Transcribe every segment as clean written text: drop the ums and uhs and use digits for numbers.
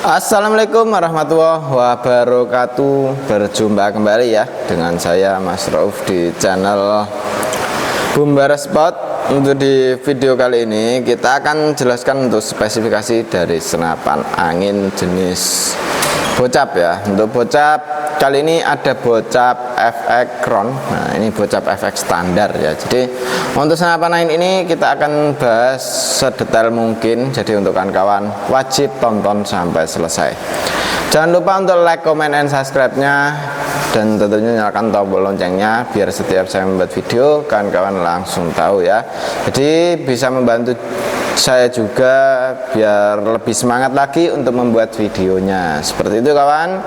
Assalamualaikum warahmatullahi wabarakatuh. Berjumpa kembali ya dengan saya Mas Rauf di channel Bumbara Spot. Untuk di video kali ini kita akan jelaskan untuk spesifikasi dari senapan angin jenis bocap ya. Untuk bocap kali ini ada bocap FX Crown. Nah, ini bocap FX standar ya. Jadi untuk senapan angin ini kita akan bahas sedetail mungkin. Jadi untuk kawan-kawan wajib tonton sampai selesai. Jangan lupa untuk like, comment, and subscribe-nya, dan tentunya nyalakan tombol loncengnya biar setiap saya membuat video kawan-kawan langsung tahu ya. Jadi bisa membantu saya juga biar lebih semangat lagi untuk membuat videonya. Seperti itu kawan.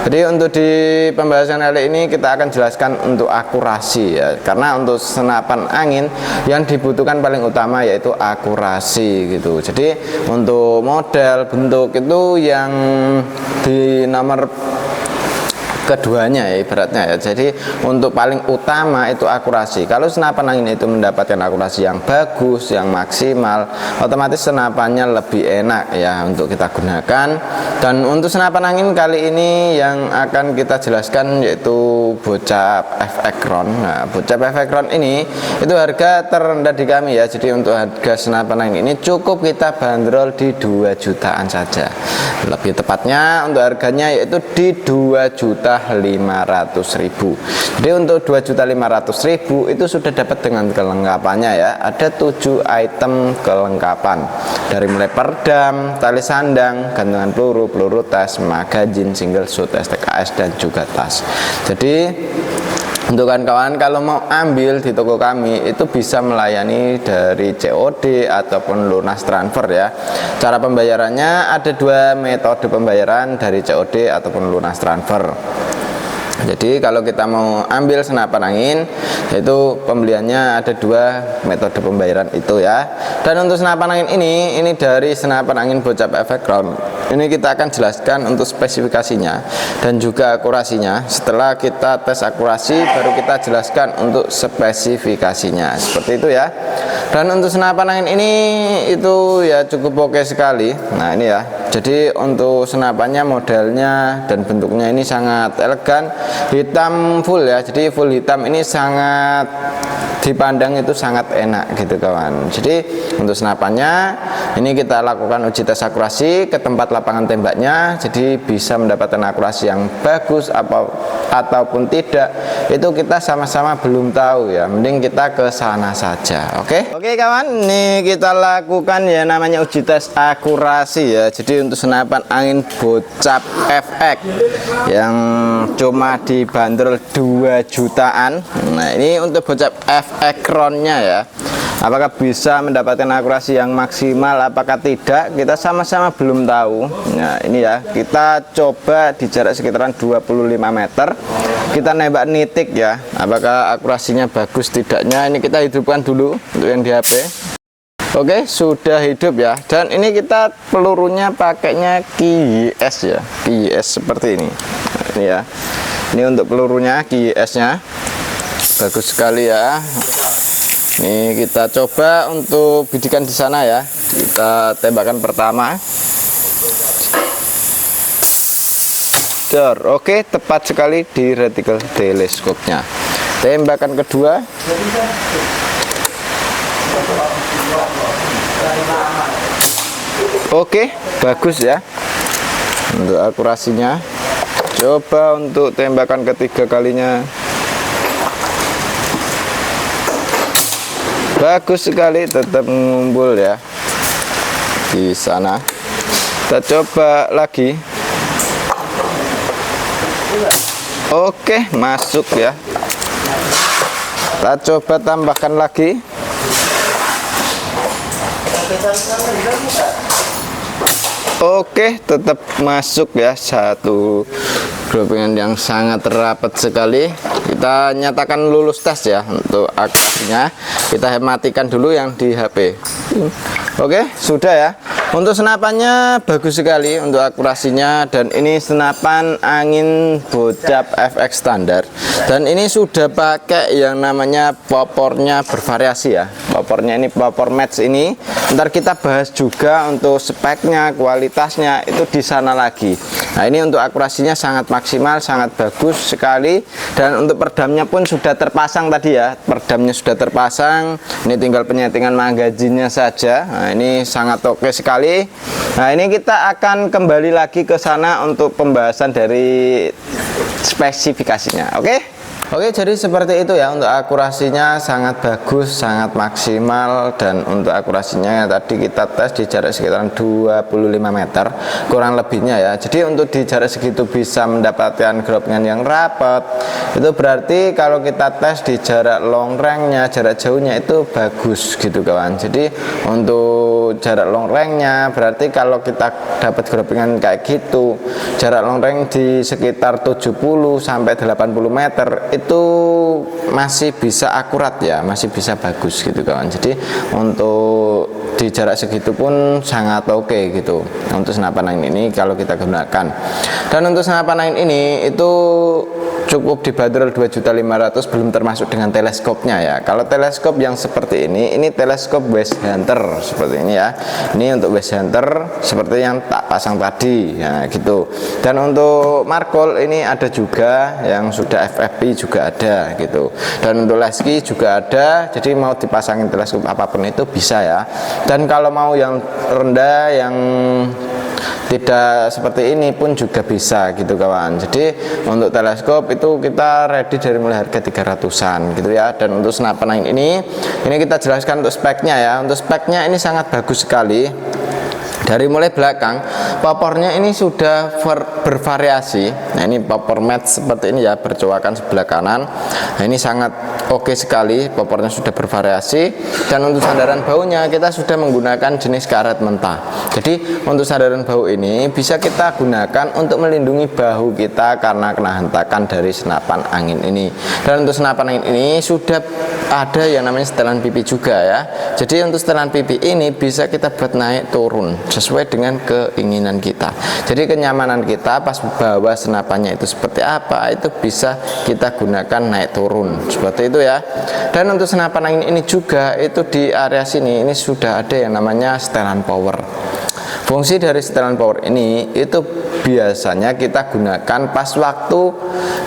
Jadi untuk di pembahasan kali ini kita akan jelaskan untuk akurasi ya. Karena untuk senapan angin yang dibutuhkan paling utama yaitu akurasi gitu. Jadi untuk model bentuk itu yang di nomor keduanya ya ibaratnya ya. Jadi untuk paling utama itu akurasi. Kalau senapan angin itu mendapatkan akurasi yang bagus, yang maksimal, otomatis senapannya lebih enak ya untuk kita gunakan. Dan untuk senapan angin kali ini yang akan kita jelaskan yaitu bocap FX Crown. Nah, bocap FX Crown ini itu harga terendah di kami ya. Jadi untuk harga senapan angin ini cukup kita bandrol di 2 jutaan saja. Lebih tepatnya untuk harganya yaitu di 2.500.000. Jadi untuk 2.500.000 itu sudah dapat dengan kelengkapannya ya. Ada 7 item kelengkapan dari mulai peredam, tali sandang, gantungan peluru, peluru tes, magazin, single shot, STKS, dan juga tas. Jadi untuk kawan-kawan kalau mau ambil di toko kami itu bisa melayani dari COD ataupun lunas transfer ya. Cara pembayarannya ada 2 metode pembayaran, dari COD ataupun lunas transfer. Jadi kalau kita mau ambil senapan angin itu pembeliannya ada 2 metode pembayaran itu ya. Dan untuk senapan angin ini dari senapan angin bocap FX Crown. Ini kita akan jelaskan untuk spesifikasinya dan juga akurasinya. Setelah kita tes akurasi baru kita jelaskan untuk spesifikasinya. Seperti itu ya. Dan untuk senapan angin ini itu ya cukup oke sekali. Nah, ini ya. Jadi untuk senapannya modelnya dan bentuknya ini sangat elegan, hitam full ya. Jadi full hitam ini sangat dipandang itu sangat enak gitu kawan. Jadi untuk senapannya ini kita lakukan uji tes akurasi ke tempat lapangan tembaknya. Jadi bisa mendapatkan akurasi yang bagus ataupun tidak itu kita sama-sama belum tahu ya. Mending kita ke sana saja. Oke kawan, ini kita lakukan ya namanya uji tes akurasi ya. Jadi untuk senapan angin bocap FX yang cuma dibanderol 2 jutaan. Nah, ini untuk bocap FX Crown-nya ya. Apakah bisa mendapatkan akurasi yang maksimal apakah tidak, kita sama-sama belum tahu. Nah, ini ya, kita coba di jarak sekitaran 25 meter. Kita nembak nitik ya. Apakah akurasinya bagus tidaknya, ini kita hidupkan dulu untuk yang di HP. Oke, sudah hidup ya. Dan ini kita pelurunya pakainya KYS ya. KYS seperti ini. Nah, ini ya. Ini untuk pelurunya KYS-nya. Bagus sekali ya. Ini kita coba untuk bidikan di sana ya. Kita tembakan pertama. Oke, tepat sekali di reticle teleskopnya. Tembakan kedua. Oke, bagus ya untuk akurasinya. Coba untuk tembakan ketiga kalinya. Bagus sekali, tetap mengumpul ya di sana. Kita coba lagi. Oke, masuk ya. Kita coba tambahkan lagi. Oke, tetap masuk ya. 1, gropingan yang sangat rapat sekali. Kita nyatakan lulus tes ya. Untuk akurasinya kita matikan dulu yang di HP. Oke, sudah ya. Untuk senapannya bagus sekali untuk akurasinya, dan ini senapan angin Bodap FX standar, dan ini sudah pakai yang namanya popornya bervariasi ya. Popornya ini popor match ini. Ntar kita bahas juga untuk speknya, kualitasnya itu di sana lagi. Nah, ini untuk akurasinya sangat maksimal, sangat bagus sekali, dan untuk perdamnya pun sudah terpasang tadi ya. Perdamnya sudah terpasang. Ini tinggal penyetingan magazinnya saja. Nah, ini sangat oke sekali. Nah, ini kita akan kembali lagi ke sana untuk pembahasan dari spesifikasinya. Oke, jadi seperti itu ya. Untuk akurasinya sangat bagus, sangat maksimal, dan untuk akurasinya tadi kita tes di jarak sekitaran 25 meter kurang lebihnya ya. Jadi untuk di jarak segitu bisa mendapatkan gropingan yang rapat, itu berarti kalau kita tes di jarak long range-nya, jarak jauhnya itu bagus gitu kawan. Jadi untuk jarak long range-nya berarti kalau kita dapat gropingan kayak gitu, jarak long range di sekitar 70 sampai 80 meter itu masih bisa akurat ya, masih bisa bagus gitu kawan. Jadi untuk di jarak segitu pun sangat oke gitu untuk senapan angin ini kalau kita gunakan. Dan untuk senapan angin ini itu cukup dibanderol 2.500.000, belum termasuk dengan teleskopnya ya. Kalau teleskop yang seperti ini teleskop West Hunter seperti ini ya. Ini untuk West Hunter seperti yang tak pasang tadi ya gitu. Dan untuk Markol ini ada juga yang sudah FFP juga ada gitu. Dan untuk Lesky juga ada. Jadi mau dipasangin teleskop apapun itu bisa ya. Dan kalau mau yang rendah, yang tidak seperti ini pun juga bisa gitu kawan. Jadi untuk teleskop itu kita ready dari mulai harga 300-an gitu ya. Dan untuk senapan angin ini kita jelaskan untuk speknya ya. Untuk speknya ini sangat bagus sekali. Dari mulai belakang popornya ini sudah bervariasi. Nah, ini popor match seperti ini ya, bercowakan sebelah kanan. Nah, ini sangat oke sekali, popornya sudah bervariasi. Dan untuk sandaran baunya kita sudah menggunakan jenis karet mentah. Jadi untuk sandaran bau ini bisa kita gunakan untuk melindungi bahu kita karena kena hentakan dari senapan angin ini. Dan untuk senapan angin ini sudah ada yang namanya setelan pipi juga ya. Jadi untuk setelan pipi ini bisa kita buat naik turun sesuai dengan keinginan kita. Jadi kenyamanan kita pas bawa senapannya itu seperti apa, itu bisa kita gunakan naik turun seperti itu ya. Dan untuk senapan angin ini juga itu di area sini ini sudah ada yang namanya setelan power. Fungsi dari setelan power ini itu biasanya kita gunakan pas waktu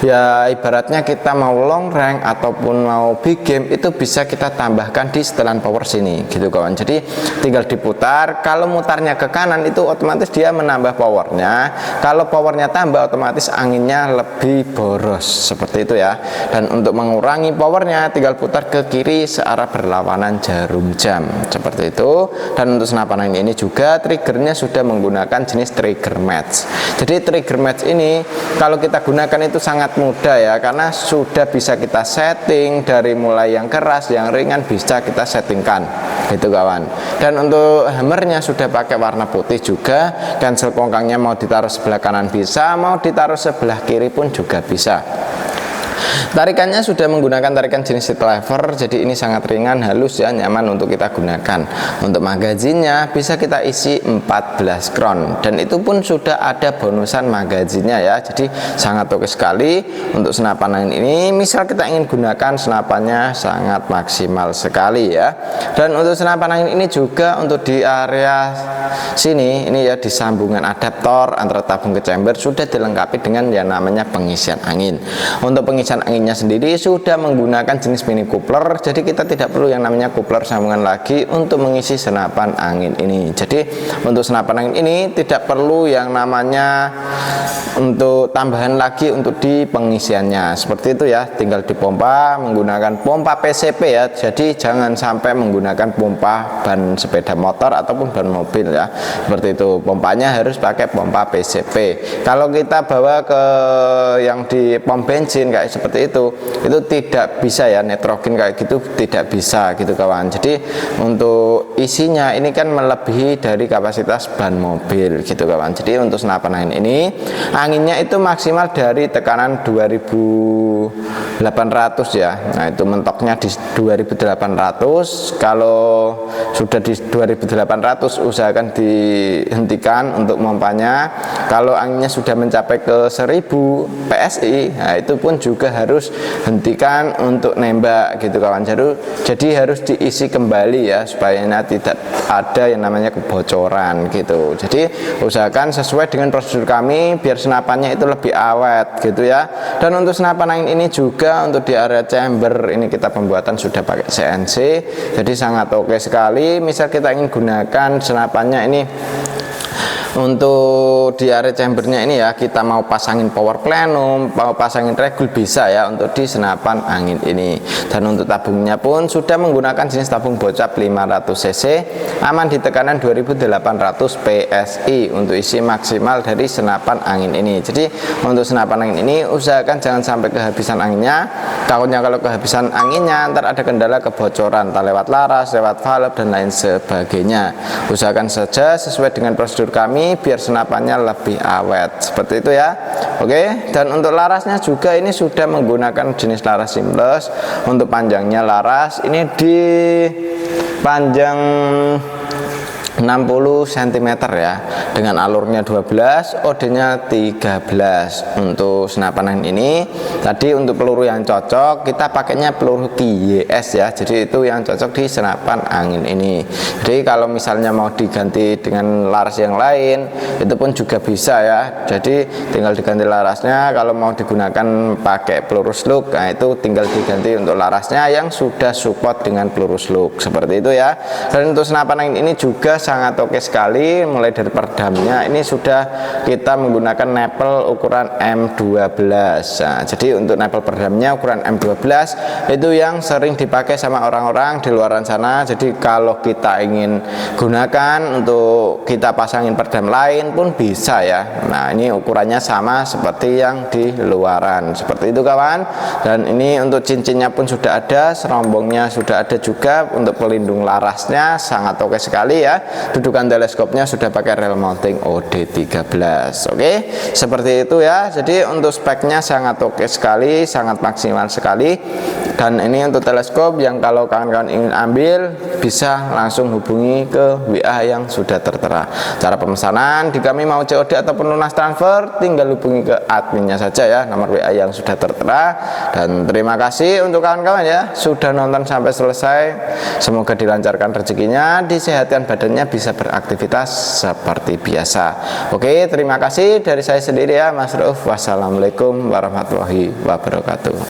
ya, ibaratnya kita mau long range ataupun mau big game, itu bisa kita tambahkan di setelan power sini gitu kawan. Jadi tinggal diputar, kalau mutarnya ke kanan itu otomatis dia menambah powernya, kalau powernya tambah otomatis anginnya lebih boros seperti itu ya. Dan untuk mengurangi powernya tinggal putar ke kiri searah berlawanan jarum jam seperti itu. Dan untuk senapan angin ini juga triggernya sudah menggunakan jenis trigger match. Jadi trigger match ini kalau kita gunakan itu sangat mudah ya, karena sudah bisa kita setting dari mulai yang keras, yang ringan bisa kita settingkan gitu kawan. Dan untuk hammernya sudah pakai warna putih juga. Cancel kongkangnya mau ditaruh sebelah kanan bisa, mau ditaruh sebelah kiri pun juga bisa. Tarikannya sudah menggunakan tarikan jenis seat lever, jadi ini sangat ringan, halus ya, nyaman untuk kita gunakan. Untuk magazinnya bisa kita isi 14 crown, dan itu pun sudah ada bonusan magazinnya ya. Jadi sangat oke sekali untuk senapan angin ini. Misal kita ingin gunakan senapannya sangat maksimal sekali ya. Dan untuk senapan angin ini juga untuk di area sini ini ya, di sambungan adaptor antara tabung ke chamber sudah dilengkapi dengan yang namanya pengisian angin. Untuk pengisian anginnya sendiri sudah menggunakan jenis mini coupler, jadi kita tidak perlu yang namanya coupler sambungan lagi untuk mengisi senapan angin ini. Jadi untuk senapan angin ini tidak perlu yang namanya untuk tambahan lagi untuk di pengisiannya seperti itu ya, tinggal dipompa menggunakan pompa PCP ya. Jadi jangan sampai menggunakan pompa ban sepeda motor ataupun ban mobil ya, seperti itu. Pompanya harus pakai pompa PCP. Kalau kita bawa ke yang di pom bensin kayak seperti itu tidak bisa ya, nitrogen kayak gitu tidak bisa gitu kawan. Jadi untuk isinya ini kan melebihi dari kapasitas ban mobil gitu kawan. Jadi untuk senapan angin ini anginnya itu maksimal dari tekanan 2800 ya. Nah itu mentoknya di 2800. Kalau sudah di 2800 usahakan dihentikan untuk mompanya. Kalau anginnya sudah mencapai ke 1000 PSI, nah itu pun juga harus hentikan untuk nembak gitu kawan. Jadi harus diisi kembali ya, supaya tidak ada yang namanya kebocoran gitu. Jadi usahakan sesuai dengan prosedur kami biar senapannya itu lebih awet gitu ya. Dan untuk senapan angin ini juga untuk di area chamber ini kita pembuatan sudah pakai CNC, jadi sangat oke sekali. Misal kita ingin gunakan senapannya ini untuk di area chambernya ini ya, kita mau pasangin power plenum, mau pasangin regul bisa ya untuk di senapan angin ini. Dan untuk tabungnya pun sudah menggunakan jenis tabung bocap 500 cc, aman di tekanan 2800 PSI untuk isi maksimal dari senapan angin ini. Jadi untuk senapan angin ini usahakan jangan sampai kehabisan anginnya. Takutnya kalau kehabisan anginnya ntar ada kendala kebocoran, entah lewat laras, lewat valve dan lain sebagainya. Usahakan saja sesuai dengan prosedur kami biar senapannya lebih awet seperti itu ya. Oke, dan untuk larasnya juga ini sudah menggunakan jenis laras seamless. Untuk panjangnya laras ini di panjang 60 cm ya, dengan alurnya 12, OD-nya 13. Untuk senapan angin ini tadi untuk peluru yang cocok kita pakainya peluru QYS ya, jadi itu yang cocok di senapan angin ini. Jadi kalau misalnya mau diganti dengan laras yang lain itu pun juga bisa ya, jadi tinggal diganti larasnya. Kalau mau digunakan pakai peluru slug, nah itu tinggal diganti untuk larasnya yang sudah support dengan peluru slug seperti itu ya. Dan untuk senapan angin ini juga sangat oke sekali. Mulai dari perdamnya ini sudah kita menggunakan nepel ukuran M12. Nah, jadi untuk nepel perdamnya ukuran M12 itu yang sering dipakai sama orang-orang di luaran sana. Jadi kalau kita ingin gunakan untuk kita pasangin perdam lain pun bisa ya. Nah ini ukurannya sama seperti yang di luaran seperti itu kawan. Dan ini untuk cincinnya pun sudah ada, serombongnya sudah ada juga. Untuk pelindung larasnya sangat oke sekali ya. Dudukan teleskopnya sudah pakai rel mounting OD13. Oke, seperti itu ya. Jadi untuk speknya sangat oke sekali, sangat maksimal sekali. Dan ini untuk teleskop yang kalau kawan-kawan ingin ambil bisa langsung hubungi ke WA yang sudah tertera. Cara pemesanan di kami mau COD ataupun lunas transfer tinggal hubungi ke adminnya saja ya, nomor WA yang sudah tertera. Dan terima kasih untuk kawan-kawan ya sudah nonton sampai selesai. Semoga dilancarkan rezekinya, disehatkan badannya, bisa beraktivitas seperti biasa. Oke, terima kasih dari saya sendiri ya Mas Rauf. Wassalamualaikum warahmatullahi wabarakatuh.